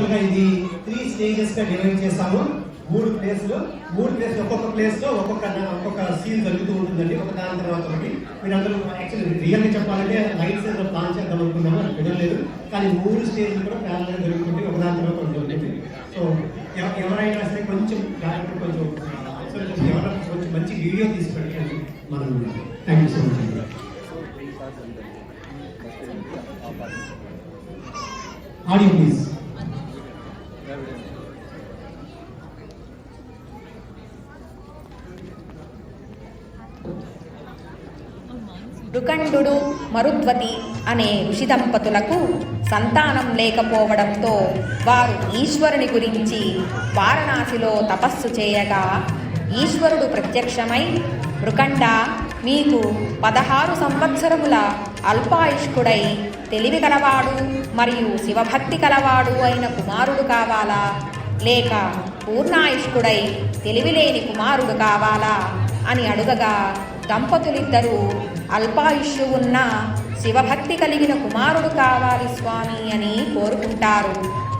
యాక్చువల్గా ఇది 3 స్టేజెస్గా డివైడ్ చేస్తాము. 3 ప్లేస్లు ఒక్కొక్క ప్లేస్లో ఒక్కొక్క సీన్ జరుగుతూ ఉంటుందండి, ఒక దాని తర్వాత ఒకటి. మీరందరూ యాక్చువల్లీ రియల్గా చెప్పాలంటే లైట్స్ ఏదో ప్లాన్ చేద్దాం అనుకున్నాము, అది వినలేదు. కానీ 3 స్టేజ్లు కూడా ప్యారల్గా జరుగుతుంది, ఒక దాని తర్వాత ఒకటి ఉంటుంది. సో ఎవరైనా సరే కొంచెం జాగ్రత్త, కొంచెం ఎవరైనా కొంచెం మంచి వీడియో తీసి పెట్టండి మనం. థ్యాంక్ యూ సో మచ్ అండి. Audio please. ఋకండు మరుద్వతి అనే ఋషి దంపతులకు సంతానం లేకపోవడంతో వారు ఈశ్వరుని గురించి వారణాసిలో తపస్సు చేయగా ఈశ్వరుడు ప్రత్యక్షమై, ఋకండ, మీకు 16 సంవత్సరముల అల్పాయుష్కుడై తెలివి కలవాడు మరియు శివభక్తి కలవాడు అయిన కుమారుడు కావాలా, లేక పూర్ణాయుష్కుడై తెలివిలేని కుమారుడు కావాలా అని అడుగగా దంపతులిద్దరూ అల్పాయుష్యు ఉన్న శివభక్తి కలిగిన కుమారుడు కావాలి స్వామి అని కోరుకుంటారు.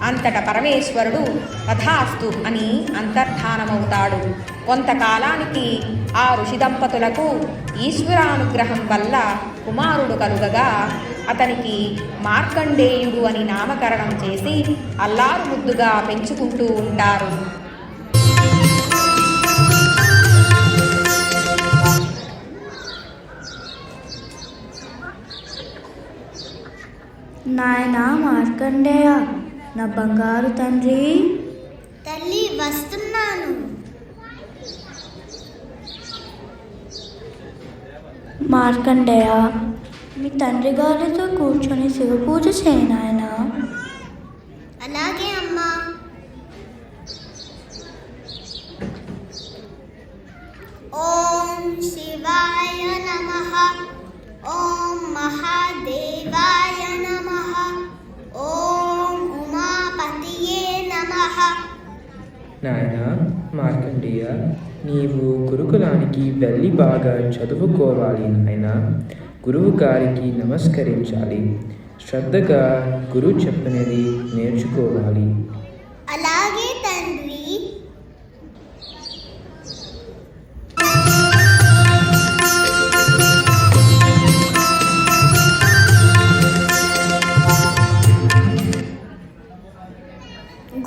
అంతట పరమేశ్వరుడు తథాస్తు అని అంతర్ధానమవుతాడు. కొంతకాలానికి ఆ ఋషి దంపతులకు ఈశ్వరానుగ్రహం వల్ల కుమారుడు కలుగగా అతనికి మార్కండేయుడు అని నామకరణం చేసి అల్లారు ముద్దుగా పెంచుకుంటూ ఉంటారు. నాయనా మార్కండేయ, నా బంగారు తండ్రి. తల్లి, వస్తున్నాను. మార్కండేయ, మీ తండ్రి గారితో కూర్చొని శివ పూజ చేయి నాయనా. అలాగే అమ్మా. ఓం శివాయ నమః. ఓం మహాదేవాయ నమః. ఓం ఉమాపతియే నమః. నాయన మార్కండేయ, నీవు గురుకులానికి వెళ్ళి బాగా చదువుకోవాలి నాయన. గురువు గారికి నమస్కరించాలి, శ్రద్ధగా గురువు చెప్పినది నేర్చుకోవాలి. అలాగే తండ్రి.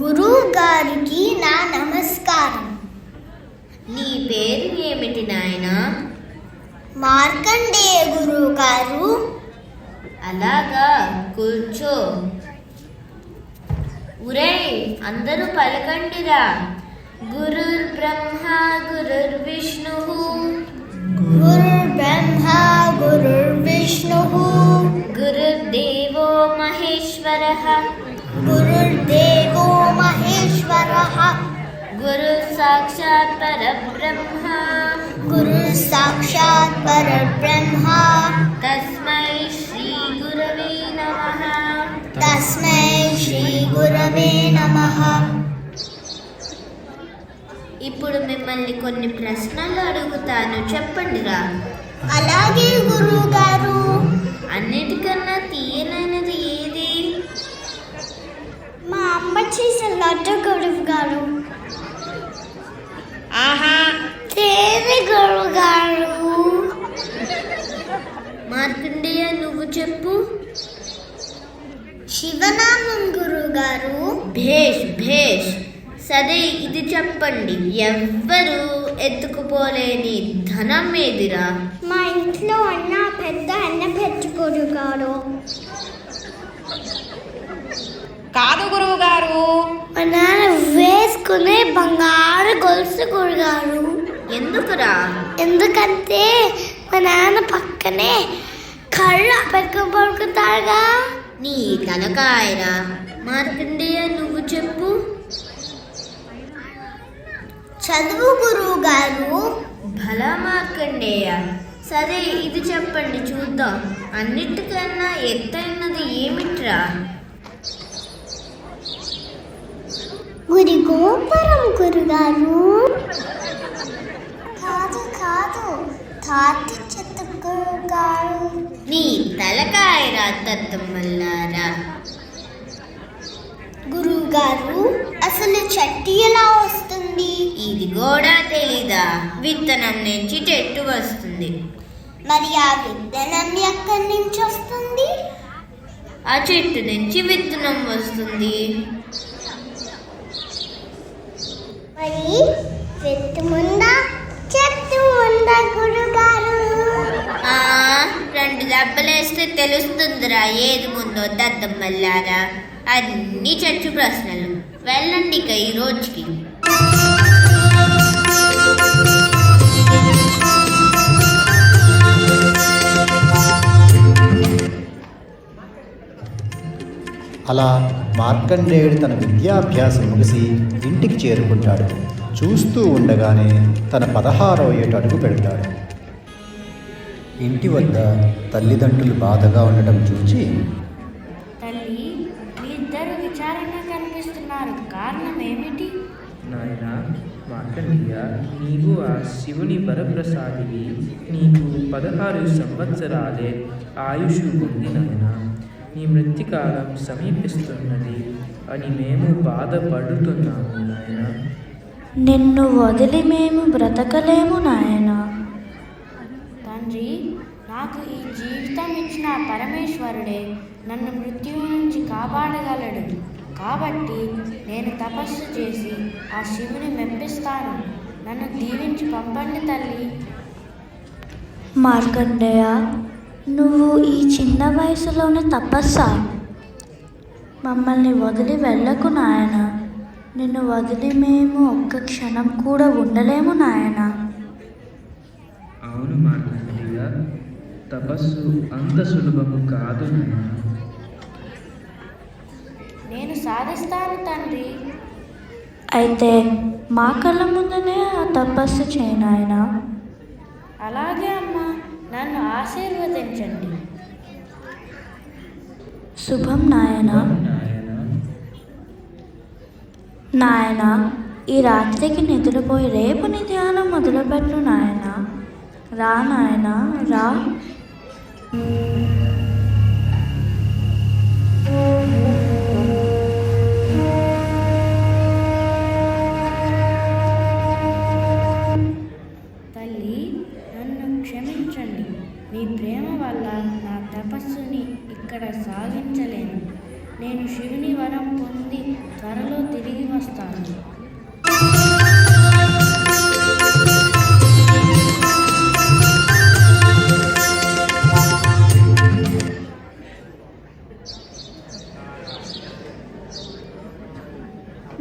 గురువు గారికి నా నమస్కారం. నీ పేరు ఏమిటి నాయనా? మార్కండేయ గురువు గారు. అలాగా, కూర్చో. ఉరేయ్, అందరూ పలకండిరా. గురుర్ బ్రహ్మ గురుర్ విష్ణు. గురుర్ బ్రహ్మ గురుర్ విష్ణు. గురుర్దేవో మహేశ్వరః. గురుర్దేవో మహేశ్వరః. గురు సాక్షాత్ పరబ్రహ్మ. గురు సాక్షాత్ పరబ్రహ్మ. తస్మై శ్రీ గురవే నమః. తస్మై శ్రీ గురవే నమః. ఇప్పుడు మిమ్మల్ని కొన్ని ప్రశ్నలు అడుగుతాను, చెప్పండిరా. అలాగే గురువు గారు. అన్నిటికన్నా తీయనైనది ఏది? మా అమ్మ చేసిన లడ్డు గురువు గారు. ఆహా, తేనె గురువు గారు. మార్కండేయ, నువ్వు చెప్పు. శివనామం గురువు గారు. భేష్ భేష్. సరే, ఇది చెప్పండి. ఎవ్వరు ఎత్తుకుపోలేని ధనం ఏదిరా? మా ఇంట్లో ఉన్న పెద్ద అన్నపెట్టు గురువు గారు. కాదు గురువు గారు, మా నాన్న వేసుకునే బంగారు గొలుసు గురువు గారు. ఎందుకురా? ఎందుకంటే మా నాన్న పక్కనే కళ్ళ పెట్టుకుని పడుకుంటారుగా. నీ తలకాయరా. మార్కండేయ, నువ్వు చెప్పు. చదువు గురువు గారు. భలా మార్కండేయ. సరే, ఇది చెప్పండి చూద్దాం. అన్నిటికన్నా ఎత్తైనది ఏమిట్రా? గురి గోపురం గురుగారు. కాదు కాదు, తాటి చెత్త గురుగారు. నీ తలకాయరా తత్తమ్మల్లారా. గురువు గురుగారు అసలు చెట్టు ఎలా వస్తుంది? ఇది కూడా తెలీదా? విత్తనం నుంచి చెట్టు వస్తుంది. మరి ఆ విత్తనం ఎక్కడి నుంచి వస్తుంది? ఆ చెట్టు నుంచి విత్తనం వస్తుంది. మరి చెట్టు ముందా చెట్టు ఉందా గురుగారు? రెండు దెబ్బలేస్తే తెలుస్తుందిరా ఏది ముందో దద్దమ్మల్లారా. అన్ని చెట్టు ప్రశ్నలు. వెళ్ళండి ఇక ఈ రోజుకి. అలా మార్కండేయుడు తన విద్యాభ్యాసం ముగిసి ఇంటికి చేరుకుంటాడు. చూస్తూ ఉండగానే తన 16వ ఏట అడుగు పెడతాడు. ఇంటి వద్ద తల్లిదండ్రులు బాధగా ఉండటం చూచి, తల్లి, మీ ఇద్దరు విచారంగా కనిపిస్తున్నారు, కారణం ఏమిటి? నాయన మార్కండేయ, నీవు ఆ శివుని వరప్రసాదివి. నీకు 16 సంవత్సరాలే ఆయుష్ ఉంది నాయన. నీ మృత్యుకాలం సమీపిస్తున్నది అని మేము బాధపడుతున్నాము నాయన. నిన్ను వదిలి మేము బ్రతకలేము నాయన. తండ్రి, నాకు ఈ జీవితం ఇచ్చిన పరమేశ్వరుడే నన్ను మృత్యువు నుంచి కాపాడగలడు. కాబట్టి నేను తపస్సు చేసి ఆ శివుని మెప్పిస్తాను. నన్ను దీవించి పంపండి తల్లి. మార్కండేయ, నువ్వు ఈ చిన్న వయసులోనే తపస్సా? మమ్మల్ని వదిలి వెళ్ళకు నాయన. నిన్ను వదిలి మేము ఒక్క క్షణం కూడా ఉండలేము నాయన. అవును మార్కండేయ, తపస్సు అంత సులభము కాదు నాయన. నేను సాధిస్తాను తండ్రి. అయితే మా కళ్ళ ముందునే ఆ తపస్సు చేయనాయన. అలాగే అమ్మా, నన్ను ఆశీర్వదించండి. శుభం నాయన. నాయన, ఈ రాత్రికి నిద్రపోయి రేపు నీ ధ్యానం మొదలుపెట్టు నాయన. రా నాయన, రా. తల్లి, నన్ను క్షమించండి. మీ ప్రేమ వల్ల నా తపస్సుని ఇక్కడ సాగించలేను. నేను శివుని వరం పొంది త్వరలో తిరిగి వస్తాను.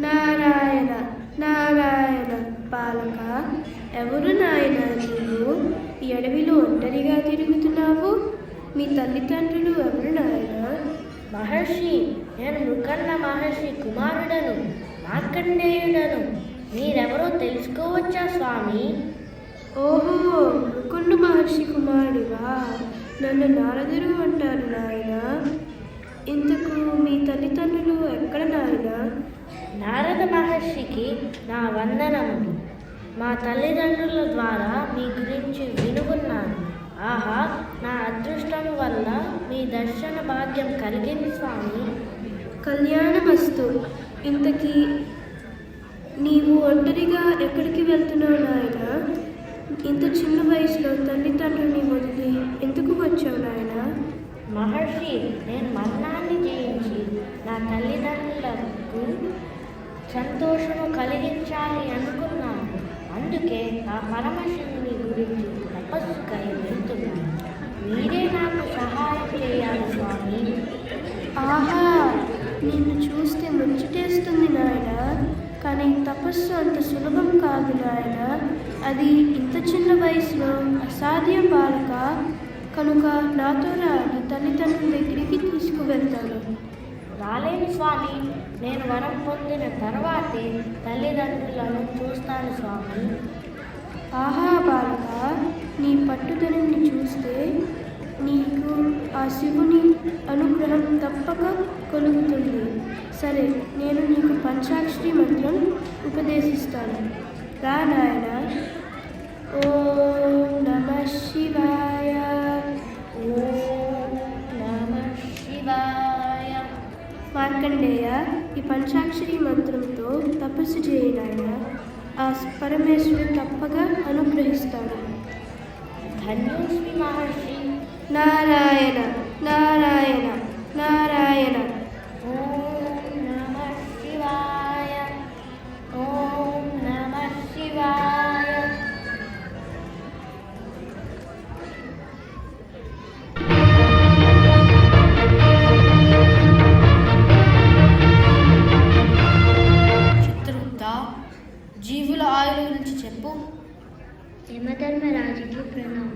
నారాయణ నారాయణ బాలక, ఎవరు నాయన నీవు? ఈ అడవిలో ఒంటరిగా తిరుగుతున్నావు. మీ తల్లిదండ్రులు ఎవరు నాయన? మహర్షి, నేను మృకన్న మహర్షి కుమారుడను, మార్కండేయుడను. మీరెవరో తెలుసుకోవచ్చా స్వామి? ఓహో, మృకుండ మహర్షి కుమారుడివా? నన్ను నారదుడు అంటారు నాయన. ఇంతకు మీ తల్లిదండ్రులు ఎక్కడ నాయన? నారద మహర్షికి నా వందనములు. మా తల్లిదండ్రుల ద్వారా మీ గురించి వినుకున్నాను. ఆహా, నా అదృష్టం వల్ల మీ దర్శన భాగ్యం కలిగింది స్వామి. కళ్యాణమస్తు. ఇంతకీ నీవు ఒంటరిగా ఎక్కడికి వెళ్తున్నావు నాయన? ఇంత చిన్న వయసులో తల్లిదండ్రుని వదిలి ఎందుకు వచ్చావు నాయన? మహర్షి, నేను మరణాన్ని జయించి నా తల్లిదండ్రులకు సంతోషము కలిగించాలి అనుకున్నాను. అందుకే ఆ పరమశివుని గురించి తపస్సుకై వెళ్తున్నాను. మీరే నాకు సహాయం చేయాలి స్వామి. ఆహా, నిన్ను చూస్తే ముచ్చటేస్తుంది నాయన. కానీ తపస్సు అంత సులభం కాదు నాయన. అది ఇంత చిన్న వయసులో అసాధ్యం బాలక. కనుక నాతో రా, నీ తల్లిదండ్రుల దగ్గరికి తీసుకువెళ్తాను. రాలేను స్వామి. నేను వరం పొందిన తర్వాతే తల్లిదండ్రులను చూస్తాను స్వామి. ఆహా బాలక, నీ పట్టుదలని చూస్తే నీకు ఆ శివుని అనుగ్రహం తప్పక కలుగుతుంది. సరే, నేను నీకు పంచాక్షరి మంత్రం ఉపదేశిస్తాను. రా నాయన. ఓం నమః శివాయ. ఓం నమః శివాయ. మార్కండేయ, పంచాక్షరి మంత్రంతో తపస్సు చేయనాయన. ఆ పరమేశ్వరుడు తప్పగా అనుగ్రహిస్తాడు. ధన్యోస్మి మహర్షి. నారాయణ నారాయణ నారాయణ. ఓం నమః శివాయ. ఓం నమః శివాయ. చిత్రగుప్త, జీవుల ఆయుల గురించి చెప్పు. యమధర్మరాజుకి ప్రణామం.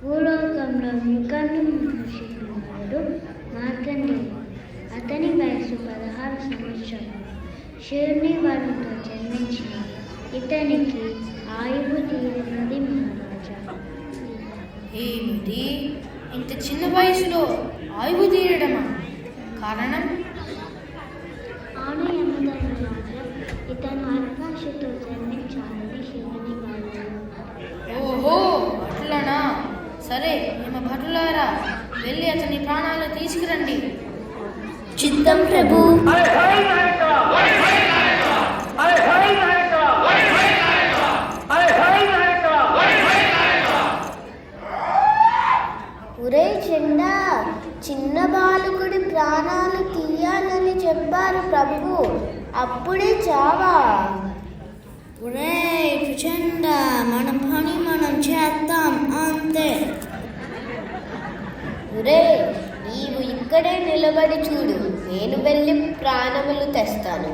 భూలోకంలో ముఖండు మహర్షి కుమారుడు మార్కండేయుడు. అతని వయసు 16 సంవత్సరాలు. శివుని వరంతో జన్మించిన ఇతనికి ఆయువు తీరినది మహారాజా. ఏమిటి, ఇంత చిన్న వయసులో ఆయువు తీరడమా? కారణం? ఆమె యమధర్మరాజా ఇతను ఆకాశతో జన్మించాలని శివుని వాళ్ళు. ఓహో, అట్లనా? సరే, మేము భటులారా వెళ్ళి అతని ప్రాణాలు తీసుకురండి. చిత్తం ప్రభు. ఒరే చెండా, చిన్న బాలుకుడి ప్రాణాలు తీయాలని చెప్పారు ప్రభు, అప్పుడే చావా? ఒరే చెండ, మన పని మనం చేద్దాం అంతే. ఒరే, నీవు ఇక్కడే నిలబడి చూడు, నేను వెళ్ళి ప్రాణములు తెస్తాను.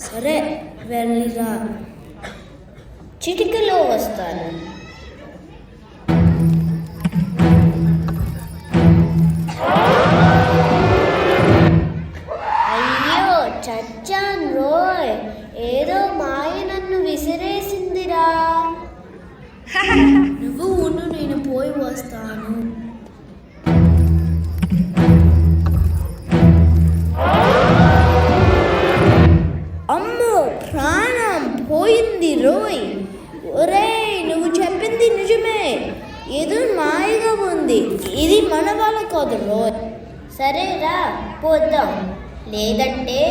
సరే, వెళ్ళిరా. చిటికలో వస్తాను. అయ్యో, చచ్చాను రోయ్. ఏదో మాయ నన్ను విసిరేసిందిరా. నువ్వు ఉండు, నేను పోయి వస్తాను. అమ్మో, ప్రాణం పోయింది రోయ్. ఒరేయ్, నువ్వు చెప్పింది నిజమే. ఏదో మాయగా ఉంది. ఇది మన వాళ్ళ కాదు రోయ్. సరేరా, పోద్దాం. లేదంటే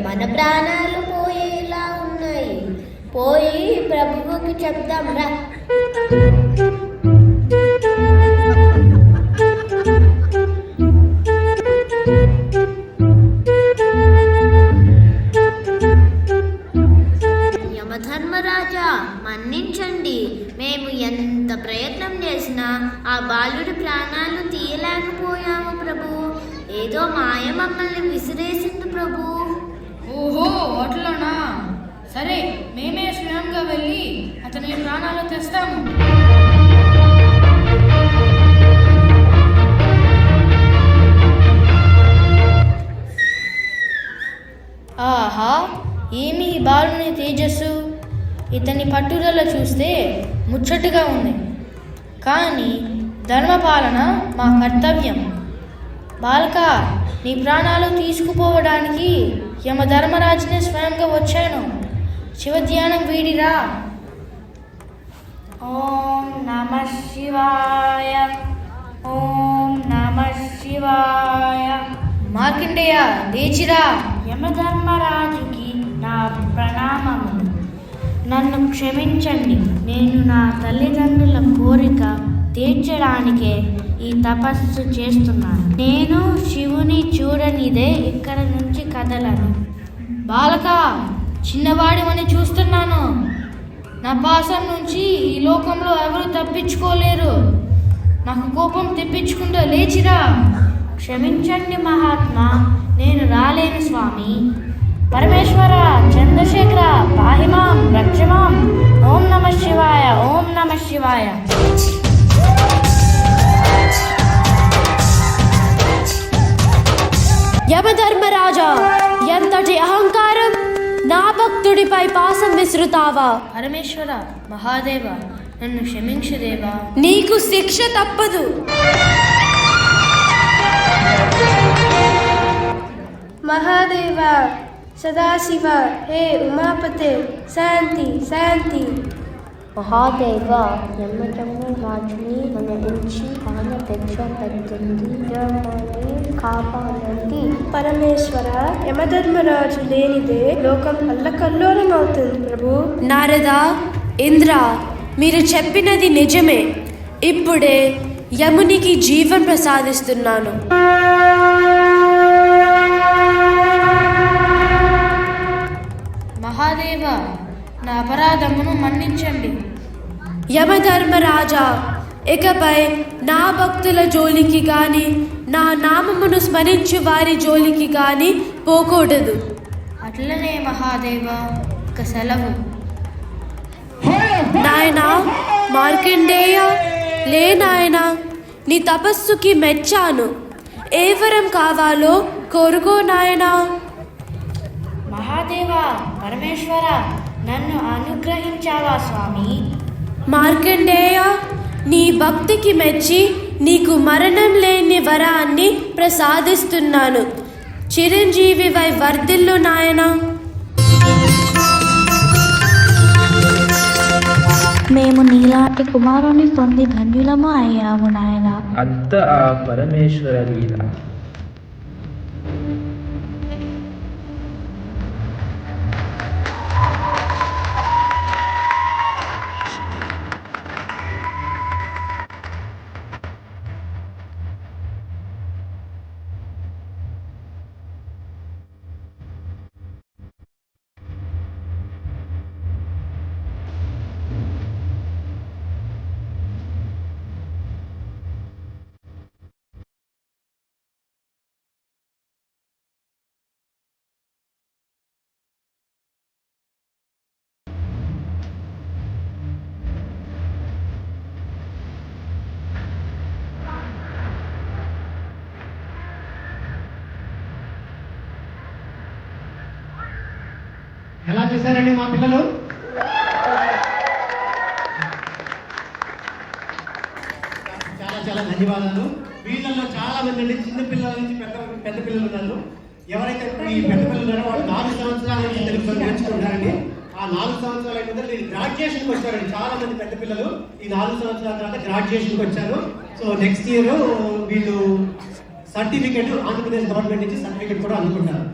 మన ప్రాణాలు పోయేలా ఉన్నాయి. పోయి ప్రభువుకి చెప్దాం రా. యమధర్మరాజా, మన్నించండి. మేము ఎంత ప్రయత్నం చేసినా ఆ బాలుడి ప్రాణాలు తీయలేకపోయాము ప్రభు. ఏదో మాయ మమ్మల్ని విసిరేసింది ప్రభు. ఓహో, అట్లనా? సరే, మేమే స్వయంగా వెళ్ళి అతని ప్రాణాలు తెస్తాము. ఆహా, ఏమి ఈ బాలుని తేజస్సు! ఇతని పట్టుదల చూస్తే ముచ్చటగా ఉంది. కానీ ధర్మపాలన మా కర్తవ్యం. బాలక, నీ ప్రాణాలు తీసుకుపోవడానికి యమధర్మరాజునే స్వయంగా వచ్చాను. శివధ్యానం వీడిరా. ఓం నమః శివాయ. ఓం నమః శివాయ. మార్కండేయ, లేచిరా. యమధర్మరాజుకి నా ప్రణామము. నన్ను క్షమించండి. నేను నా తల్లిదండ్రుల కోరిక తీర్చడానికే ఈ తపస్సు చేస్తున్నాను. నేను శివుని చూడనిదే ఇక్కడ నుంచి కదలను. బాలక, చిన్నవాడివని చూస్తున్నాను. నా పాసం నుంచి ఈ లోకంలో ఎవరు తప్పించుకోలేరు. నాకు కోపం తెప్పించుకుంటూ లేచిరా. క్షమించండి మహాత్మా, నేను రాలేను స్వామి. పరమేశ్వర, చంద్రశేఖర, పాహిమాం, రక్షమాం. ఓం నమః శివాయ. ఓం నమః శివాయ. యమధర్మరాజా, ఎంతటి అహంకారం! నా భక్తుడిపై పాసం విసురుతావా? పరమేశ్వర, మహాదేవ, నన్ను క్షమించుదేవా. నీకు శిక్ష తప్పదు. మహాదేవ, సదాశివ, హే ఉమాపతే, శాంతి శాంతి. మహాదేవ యమధర్మరాజుని మనరించి ఆనపేక్ష పెట్టింది ధర్మాన్ని కాపాడండి. పరమేశ్వర, యమధర్మరాజు లేనిదే లోకం అల్లకల్లోలం అవుతుంది ప్రభు. నారద, ఇంద్ర, మీరు చెప్పినది నిజమే. ఇప్పుడే యమునికి జీవం ప్రసాదిస్తున్నాను. మహాదేవ, నా అపరాధమును మన్నించండి. యమధర్మరాజా, ఇకపై నా భక్తుల జోలికి గాని నా నామమును స్మరించు వారి జోలికి గాని పోకూడదు. అట్లనే మహాదేవ, ఒక సెలవు. నాయనా మార్కండేయ, లే నాయనా, నీ తపస్సుకి మెచ్చాను. ఏ వరం కావాలో కోరుకో నాయనా. మహాదేవ, పరమేశ్వర, నన్ను అనుగ్రహించావా స్వామి? మార్కండేయ, నీ భక్తికి మెచ్చి నీకు మరణం లేని వరాన్ని ప్రసాదిస్తున్నాను. చిరంజీవివై వర్ధిల్లు నాయనా. మేము నీలాంటి కుమారుని పొంది ధన్యులము అయ్యాము నాయన. అంత ఆ పరమేశ్వర లీల. ఎలా చేశారండి మా పిల్లలు? చాలా చాలా ధన్యవాదాలు. వీళ్ళల్లో చాలా మంది అండి చిన్న పిల్లల నుంచి పెద్ద పిల్లలు ఉన్నారు. ఎవరైతే ఈ పెద్ద పిల్లలు ఉన్నారో వాళ్ళు 4 సంవత్సరాల నుంచి తెలుగు నేర్చుకుంటారండి. ఆ 4 సంవత్సరాల అయిపోతే గ్రాడ్యుయేషన్కి వచ్చారండి. చాలా మంది పెద్ద పిల్లలు ఈ 4 సంవత్సరాల తర్వాత గ్రాడ్యుయేషన్కి వచ్చారు. సో నెక్స్ట్ ఇయర్ వీళ్ళు సర్టిఫికేట్ ఆంధ్రప్రదేశ్ గవర్నమెంట్ నుంచి సర్టిఫికేట్ కూడా అందుకుంటారు.